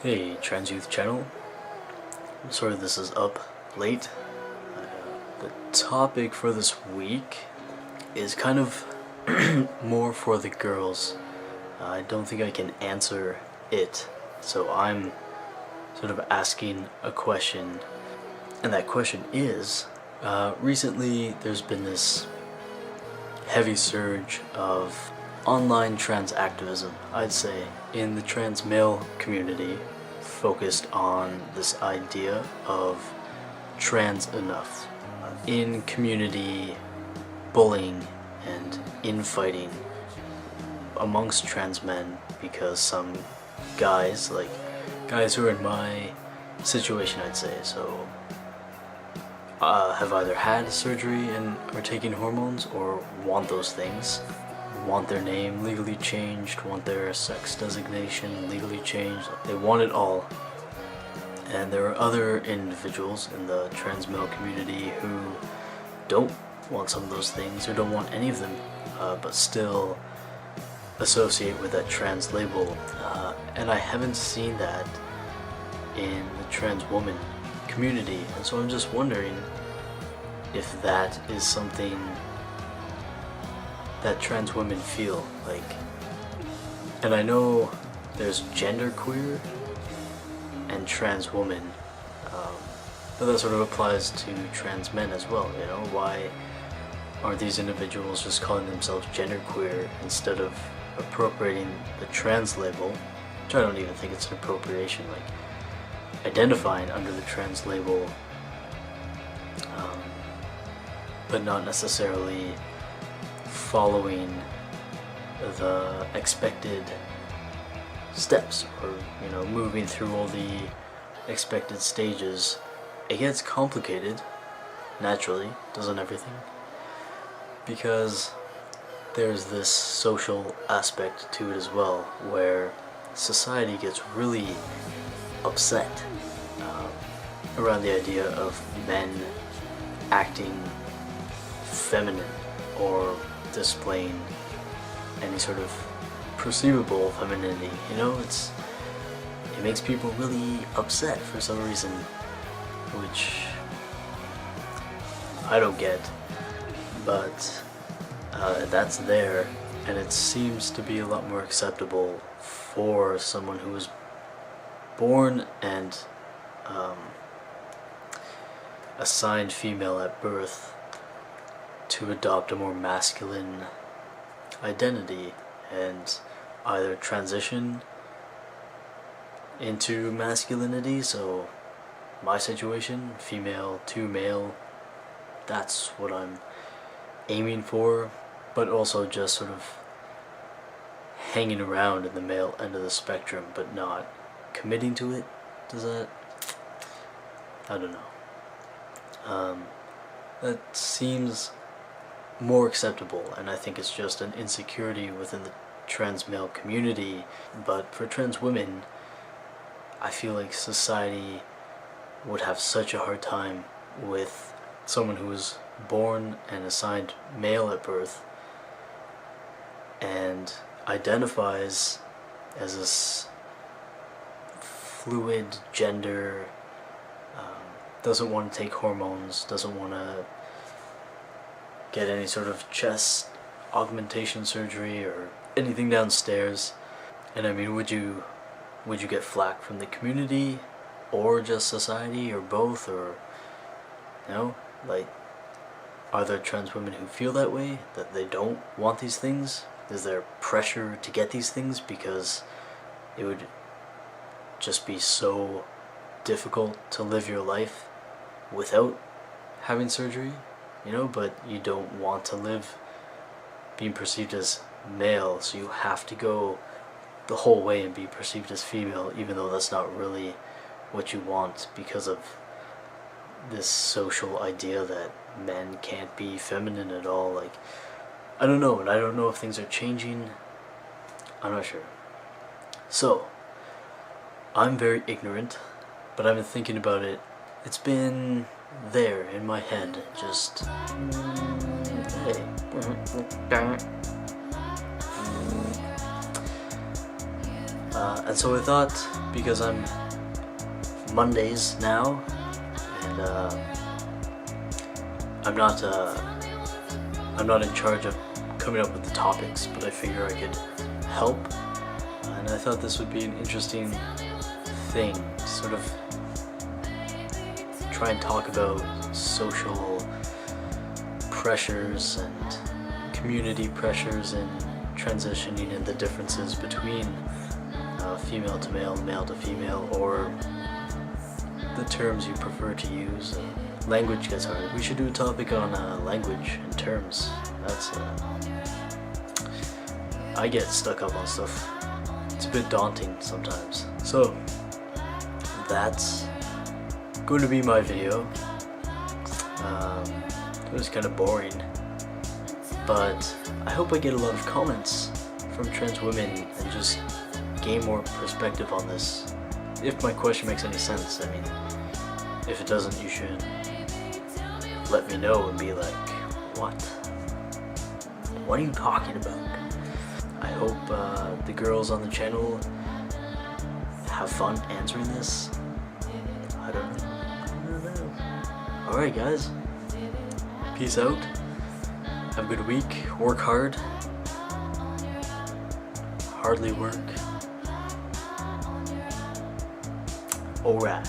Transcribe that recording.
Hey, Trans Youth channel. I'm sorry this is up late. The topic for this week is kind of more for the girls. I don't think I can answer it, so I'm sort of asking a question. And that question is, recently there's been this heavy surge of online trans activism, I'd say, in the trans male community, focused on this idea of trans enough. In community bullying and infighting amongst trans men, because some guys, like guys who are in my situation, I'd say, so have either had surgery and are taking hormones or want those things, want their name legally changed, want their sex designation legally changed. They want it all. And there are other individuals in the trans male community who don't want some of those things or don't want any of them, but still associate with that trans label. And I haven't seen that in the trans woman community, and so I'm just wondering if that is something that trans women feel like. And I know there's genderqueer and trans woman, but that sort of applies to trans men as well. You know, why aren't these individuals just calling themselves genderqueer instead of appropriating the trans label, which I don't even think it's an appropriation, like identifying under the trans label, but not necessarily following the expected steps, or moving through all the expected stages. It gets complicated, naturally, doesn't everything? Because there's this social aspect to it as well, where society gets really upset around the idea of men acting feminine or displaying any sort of perceivable femininity. It makes people really upset for some reason, which I don't get, but that's there, and it seems to be a lot more acceptable for someone who was born and assigned female at birth to adopt a more masculine identity and either transition into masculinity. So my situation, female to male, that's what I'm aiming for, but also just sort of hanging around in the male end of the spectrum but not committing to it. Does that? I don't know. That seems more acceptable, and I think it's just an insecurity within the trans male community. But for trans women, I feel like society would have such a hard time with someone who was born and assigned male at birth and identifies as this fluid gender, doesn't want to take hormones, doesn't want to get any sort of chest augmentation surgery or anything downstairs. And I mean, would you get flack from the community or just society or both? Or are there trans women who feel that way, that they don't want these things? Is there pressure to get these things because it would just be so difficult to live your life without having surgery, but you don't want to live being perceived as male, so you have to go the whole way and be perceived as female, even though that's not really what you want, because of this social idea that men can't be feminine at all. Like, I don't know, and I don't know if things are changing. I'm not sure. So, I'm very ignorant, but I've been thinking about it. It's been there in my head, just hey. And so I thought, because I'm Mondays now, and I'm not in charge of coming up with the topics, but I figure I could help, and I thought this would be an interesting thing, sort of try and talk about social pressures and community pressures and transitioning and the differences between female to male, male to female, or the terms you prefer to use. Language gets hard. We should do a topic on language and terms. That's I get stuck up on stuff. It's a bit daunting sometimes. So that's going to be my video. It was kind of boring, but I hope I get a lot of comments from trans women and just gain more perspective on this. If my question makes any sense. I mean, if it doesn't, you should let me know and be like, what are you talking about? I hope the girls on the channel have fun answering this. I don't know. Alright guys, peace out, have a good week, work hard, hardly work. Alright.